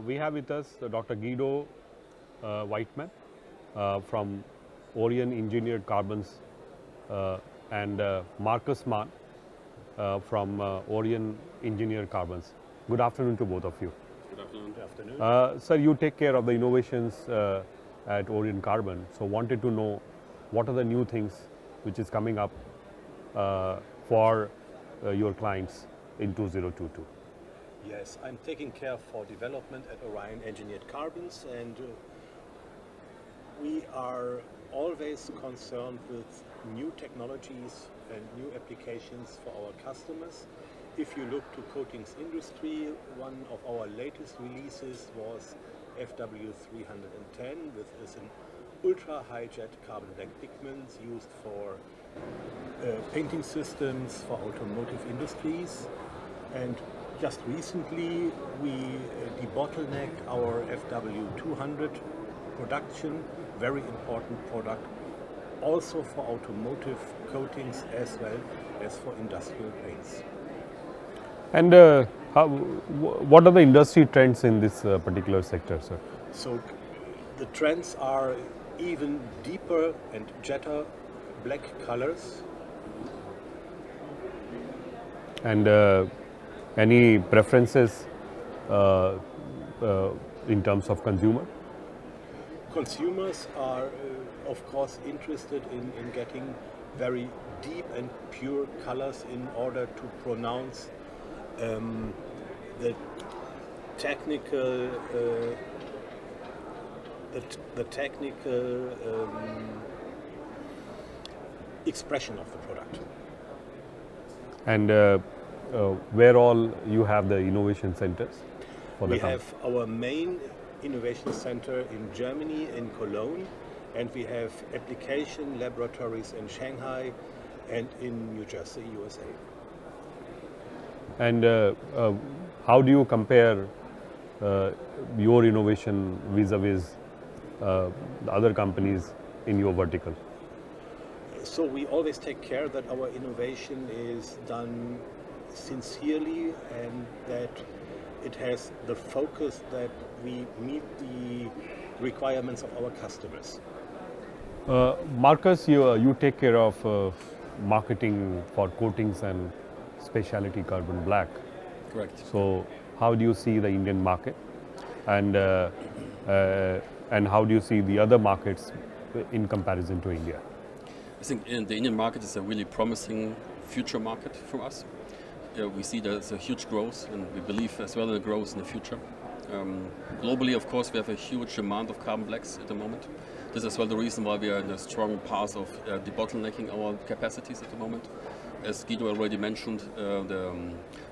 We have with us Dr. Guido Waidmann from Orion Engineered Carbons and Markus Mahn from Orion Engineered Carbons. Good afternoon to both of you. Good afternoon. Good afternoon. Sir, you take care of the innovations at Orion Carbon. So wanted to know what are the new things which is coming up for your clients in 2022. Yes, I'm taking care for development at Orion Engineered Carbons, and we are always concerned with new technologies and new applications for our customers. If you look to coatings industry, one of our latest releases was FW310, which is an ultra high jet carbon black pigments used for painting systems for automotive industries. And just recently we debottlenecked our FW200 production, very important product, also for automotive coatings as well as for industrial paints. And what are the industry trends in this particular sector, sir? So the trends are even deeper and jetter black colors. And any preferences in terms of consumer? Consumers are of course interested in getting very deep and pure colors in order to pronounce the technical expression of the product. And where all you have the innovation centers for the We have our main innovation center in Germany, in Cologne, and we have application laboratories in Shanghai and in New Jersey, USA. And how do you compare your innovation vis-a-vis the other companies in your vertical? So we always take care that our innovation is done sincerely and that it has the focus that we meet the requirements of our customers. Markus, you take care of marketing for coatings and specialty carbon black. Correct. So how do you see the Indian market, and how do you see the other markets in comparison to India? I think the Indian market is a really promising future market for us. We see there's a huge growth, and we believe as well in the growth in the future. Globally, of course, we have a huge demand of carbon blacks at the moment. This is as well the reason why we are in a strong path of debottlenecking our capacities at the moment. As Guido already mentioned, the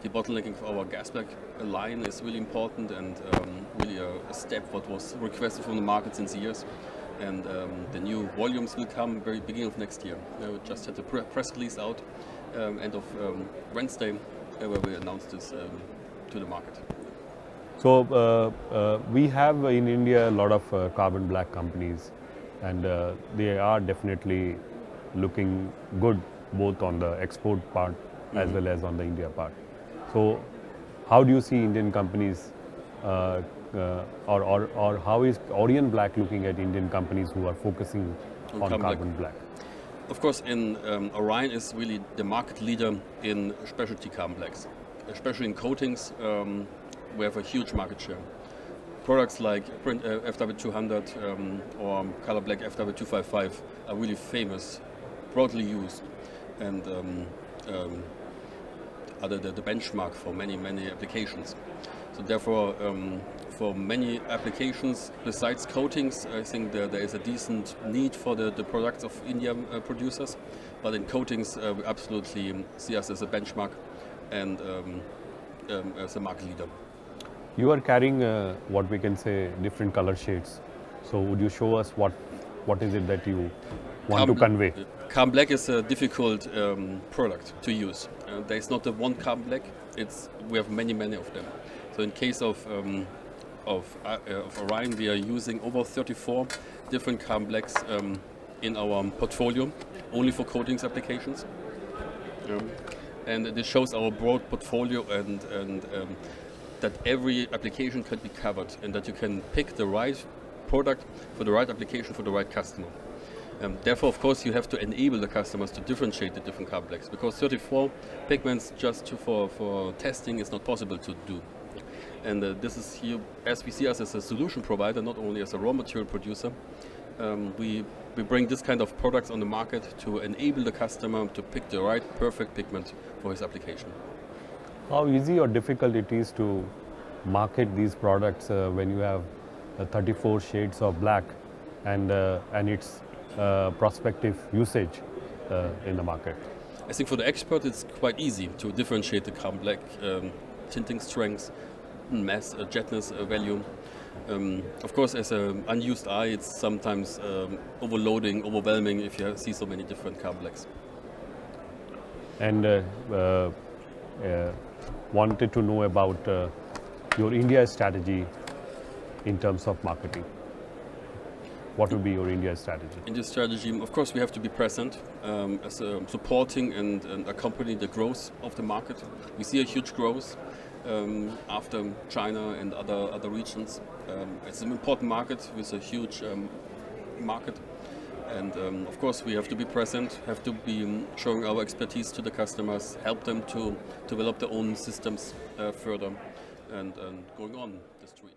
debottlenecking of our gas black line is really important and really a step what was requested from the market since years. And the new volumes will come very beginning of next year. We just had the press release out end of Wednesday where we announced this to the market. So we have in India a lot of carbon black companies, and they are definitely looking good both on the export part as well as on the India part. So how do you see Indian companies or how is Orion Black looking at Indian companies who are focusing on carbon black? Of course, Orion is really the market leader in specialty carbon blacks, especially in coatings. We have a huge market share. Products like FW200 or color black FW255 are really famous, broadly used, and are the benchmark for many applications. So therefore, for many applications besides coatings, I think there is a decent need for the products of Indian producers. But in coatings, we absolutely see us as a benchmark and as a market leader. You are carrying what we can say different color shades. So would you show us what is it that you want to convey? Carbon black is a difficult product to use. There is not the one carbon black. We have many of them. So in case of Orion, we are using over 34 different carbon blacks in our portfolio, only for coatings applications. And this shows our broad portfolio and that every application can be covered and that you can pick the right product for the right application for the right customer. Therefore, of course, you have to enable the customers to differentiate the different carbon blacks, because 34 pigments just for testing is not possible to do. And this is here, as we see us as a solution provider, not only as a raw material producer, we bring this kind of products on the market to enable the customer to pick the right perfect pigment for his application. How easy or difficult it is to market these products when you have 34 shades of black and its prospective usage in the market? I think for the expert it's quite easy to differentiate the carbon black tinting strengths, mass, jetness value. Of course, as an unused eye, it's sometimes overwhelming if you see so many different carbon blacks. And wanted to know about your India strategy in terms of marketing. What would be your India strategy? In this strategy, of course, we have to be present as supporting and accompanying the growth of the market. We see a huge growth after China and other regions. It's an important market with a huge market. And of course, we have to be present, have to be showing our expertise to the customers, help them to develop their own systems further and going on the street.